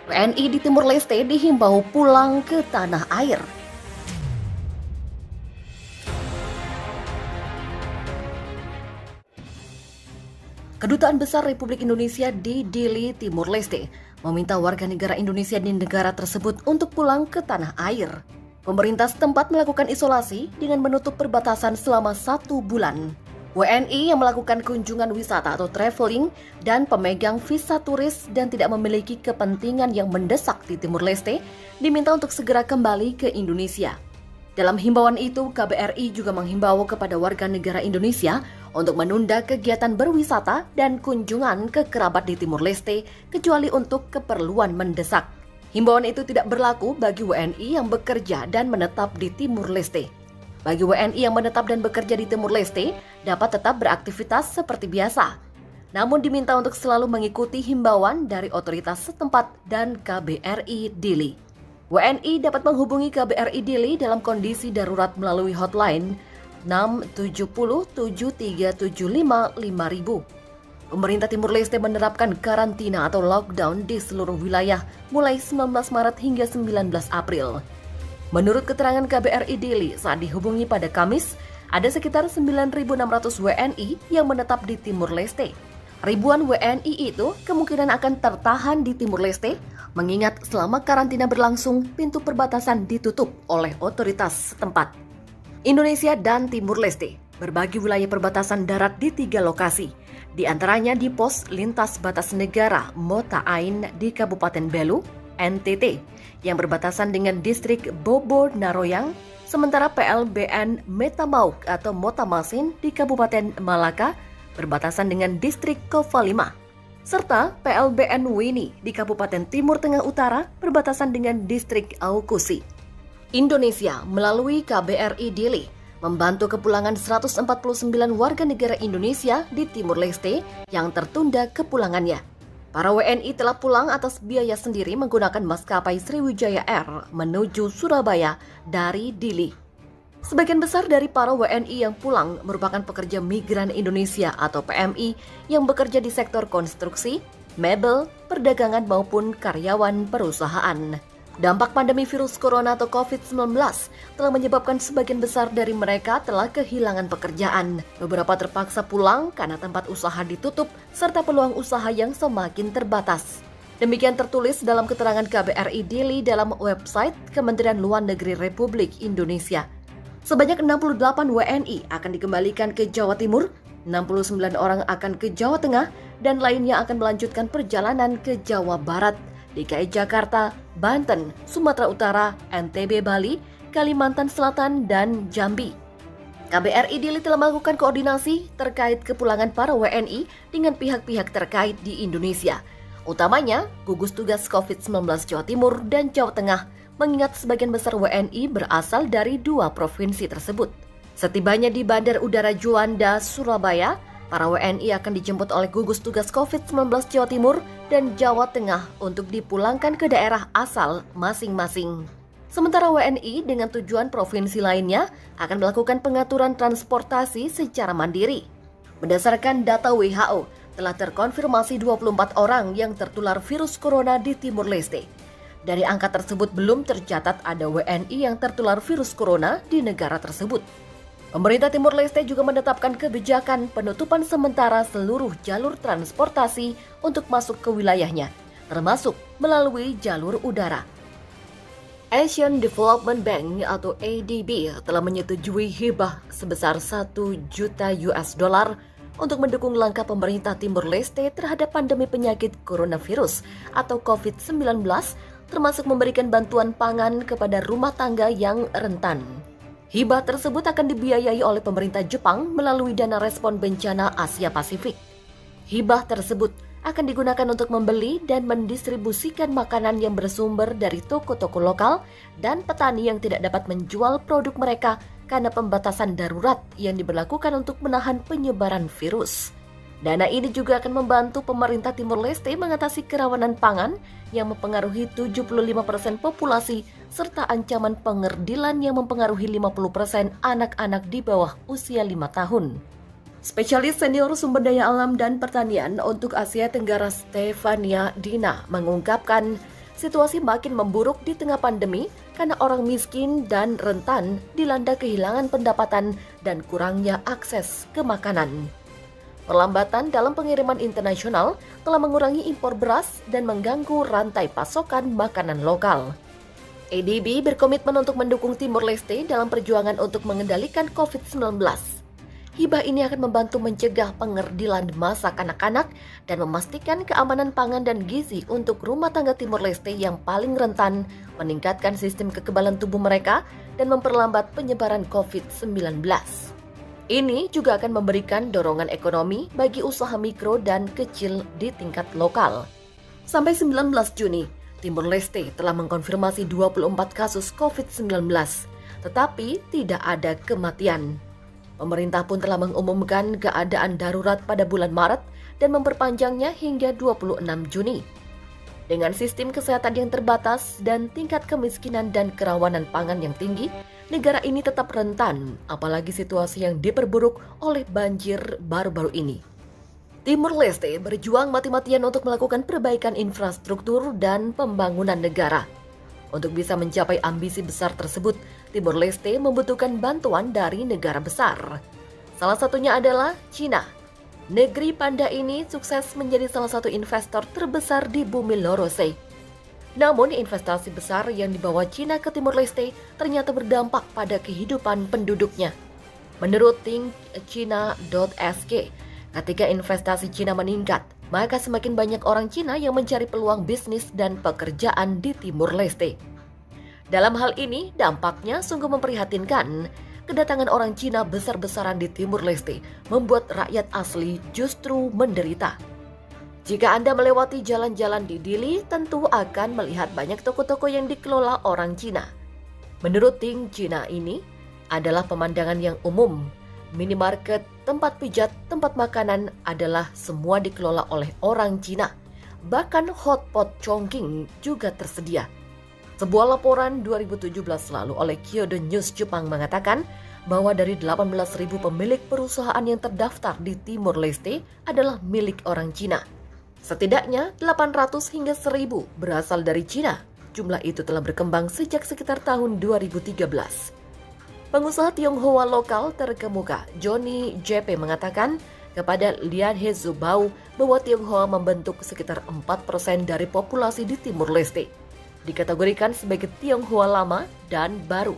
WNI di Timur Leste dihimbau pulang ke tanah air. Kedutaan Besar Republik Indonesia di Dili, Timur Leste, meminta warga negara Indonesia di negara tersebut untuk pulang ke tanah air. Pemerintah setempat melakukan isolasi dengan menutup perbatasan selama 1 bulan. WNI yang melakukan kunjungan wisata atau traveling dan pemegang visa turis dan tidak memiliki kepentingan yang mendesak di Timur Leste diminta untuk segera kembali ke Indonesia. Dalam himbauan itu, KBRI juga menghimbau kepada warga negara Indonesia untuk menunda kegiatan berwisata dan kunjungan ke kerabat di Timur Leste kecuali untuk keperluan mendesak. Himbauan itu tidak berlaku bagi WNI yang bekerja dan menetap di Timur Leste. Bagi WNI yang menetap dan bekerja di Timur Leste dapat tetap beraktivitas seperti biasa. Namun diminta untuk selalu mengikuti himbauan dari otoritas setempat dan KBRI Dili. WNI dapat menghubungi KBRI Dili dalam kondisi darurat melalui hotline 670 7375 5000. Pemerintah Timur Leste menerapkan karantina atau lockdown di seluruh wilayah mulai 19 Maret hingga 19 April. Menurut keterangan KBRI Dili, saat dihubungi pada Kamis, ada sekitar 9.600 WNI yang menetap di Timur Leste. Ribuan WNI itu kemungkinan akan tertahan di Timur Leste, mengingat selama karantina berlangsung, pintu perbatasan ditutup oleh otoritas setempat. Indonesia dan Timur Leste berbagi wilayah perbatasan darat di 3 lokasi, di antaranya di pos lintas batas negara Mota Ain di Kabupaten Belu, NTT, yang berbatasan dengan distrik Bobo Naroyang, sementara PLBN Metamauk atau Motamasin di Kabupaten Malaka, berbatasan dengan distrik Kovalima, serta PLBN Wini di Kabupaten Timur Tengah Utara, berbatasan dengan distrik Aukusi. Indonesia melalui KBRI Dili membantu kepulangan 149 warga negara Indonesia di Timur Leste yang tertunda kepulangannya. Para WNI telah pulang atas biaya sendiri menggunakan maskapai Sriwijaya Air menuju Surabaya dari Dili. Sebagian besar dari para WNI yang pulang merupakan pekerja migran Indonesia atau PMI yang bekerja di sektor konstruksi, mebel, perdagangan maupun karyawan perusahaan. Dampak pandemi virus corona atau COVID-19 telah menyebabkan sebagian besar dari mereka telah kehilangan pekerjaan. Beberapa terpaksa pulang karena tempat usaha ditutup serta peluang usaha yang semakin terbatas. Demikian tertulis dalam keterangan KBRI Dili dalam website Kementerian Luar Negeri Republik Indonesia. Sebanyak 68 WNI akan dikembalikan ke Jawa Timur, 69 orang akan ke Jawa Tengah, dan lainnya akan melanjutkan perjalanan ke Jawa Barat, DKI Jakarta, Banten, Sumatera Utara, NTB Bali, Kalimantan Selatan, dan Jambi. KBRI Dili telah melakukan koordinasi terkait kepulangan para WNI dengan pihak-pihak terkait di Indonesia, utamanya gugus tugas COVID-19 Jawa Timur dan Jawa Tengah, mengingat sebagian besar WNI berasal dari 2 provinsi tersebut. Setibanya di Bandar Udara Juanda, Surabaya, para WNI akan dijemput oleh gugus tugas COVID-19 Jawa Timur dan Jawa Tengah untuk dipulangkan ke daerah asal masing-masing. Sementara WNI dengan tujuan provinsi lainnya akan melakukan pengaturan transportasi secara mandiri. Berdasarkan data WHO, telah terkonfirmasi 24 orang yang tertular virus corona di Timur Leste. Dari angka tersebut belum tercatat ada WNI yang tertular virus corona di negara tersebut. Pemerintah Timur Leste juga menetapkan kebijakan penutupan sementara seluruh jalur transportasi untuk masuk ke wilayahnya, termasuk melalui jalur udara. Asian Development Bank atau ADB telah menyetujui hibah sebesar 1 juta US dollar untuk mendukung langkah pemerintah Timur Leste terhadap pandemi penyakit coronavirus atau COVID-19, termasuk memberikan bantuan pangan kepada rumah tangga yang rentan. Hibah tersebut akan dibiayai oleh pemerintah Jepang melalui dana respon bencana Asia Pasifik. Hibah tersebut akan digunakan untuk membeli dan mendistribusikan makanan yang bersumber dari toko-toko lokal dan petani yang tidak dapat menjual produk mereka karena pembatasan darurat yang diberlakukan untuk menahan penyebaran virus. Dana ini juga akan membantu pemerintah Timur Leste mengatasi kerawanan pangan yang mempengaruhi 75% populasi serta ancaman pengerdilan yang mempengaruhi 50% anak-anak di bawah usia 5 tahun. Spesialis senior sumber daya alam dan pertanian untuk Asia Tenggara Stefania Dina mengungkapkan Situasi makin memburuk di tengah pandemi karena orang miskin dan rentan dilanda kehilangan pendapatan dan kurangnya akses ke makanan. Perlambatan dalam pengiriman internasional telah mengurangi impor beras dan mengganggu rantai pasokan makanan lokal. ADB berkomitmen untuk mendukung Timor Leste dalam perjuangan untuk mengendalikan COVID-19. Hibah ini akan membantu mencegah pengerdilan masa kanak-kanak dan memastikan keamanan pangan dan gizi untuk rumah tangga Timor Leste yang paling rentan, meningkatkan sistem kekebalan tubuh mereka, dan memperlambat penyebaran COVID-19. Ini juga akan memberikan dorongan ekonomi bagi usaha mikro dan kecil di tingkat lokal. Sampai 19 Juni, Timor Leste telah mengkonfirmasi 24 kasus COVID-19, tetapi tidak ada kematian. Pemerintah pun telah mengumumkan keadaan darurat pada bulan Maret dan memperpanjangnya hingga 26 Juni. Dengan sistem kesehatan yang terbatas dan tingkat kemiskinan dan kerawanan pangan yang tinggi, negara ini tetap rentan, apalagi situasi yang diperburuk oleh banjir baru-baru ini. Timor Leste berjuang mati-matian untuk melakukan perbaikan infrastruktur dan pembangunan negara. Untuk bisa mencapai ambisi besar tersebut, Timor Leste membutuhkan bantuan dari negara besar. Salah satunya adalah China. Negeri panda ini sukses menjadi salah satu investor terbesar di bumi Lorose. Namun investasi besar yang dibawa China ke Timor Leste ternyata berdampak pada kehidupan penduduknya. Menurut thinkchina.sk, ketika investasi China meningkat, maka semakin banyak orang Cina yang mencari peluang bisnis dan pekerjaan di Timor Leste. Dalam hal ini, dampaknya sungguh memprihatinkan. Kedatangan orang Cina besar-besaran di Timor Leste membuat rakyat asli justru menderita. Jika Anda melewati jalan-jalan di Dili, tentu akan melihat banyak toko-toko yang dikelola orang Cina. Menurut Ting Cina ini adalah pemandangan yang umum. Minimarket, tempat pijat, tempat makanan adalah semua dikelola oleh orang Cina. Bahkan hotpot Chongqing juga tersedia. Sebuah laporan 2017 lalu oleh Kyodo News Jepang mengatakan bahwa dari 18.000 pemilik perusahaan yang terdaftar di Timor Leste adalah milik orang Cina. Setidaknya 800 hingga 1.000 berasal dari Cina. Jumlah itu telah berkembang sejak sekitar tahun 2013. Pengusaha Tionghoa lokal terkemuka Johnny JP mengatakan kepada Lian He Zubao bahwa Tionghoa membentuk sekitar 4% dari populasi di Timor Leste. Dikategorikan sebagai Tionghoa lama dan baru.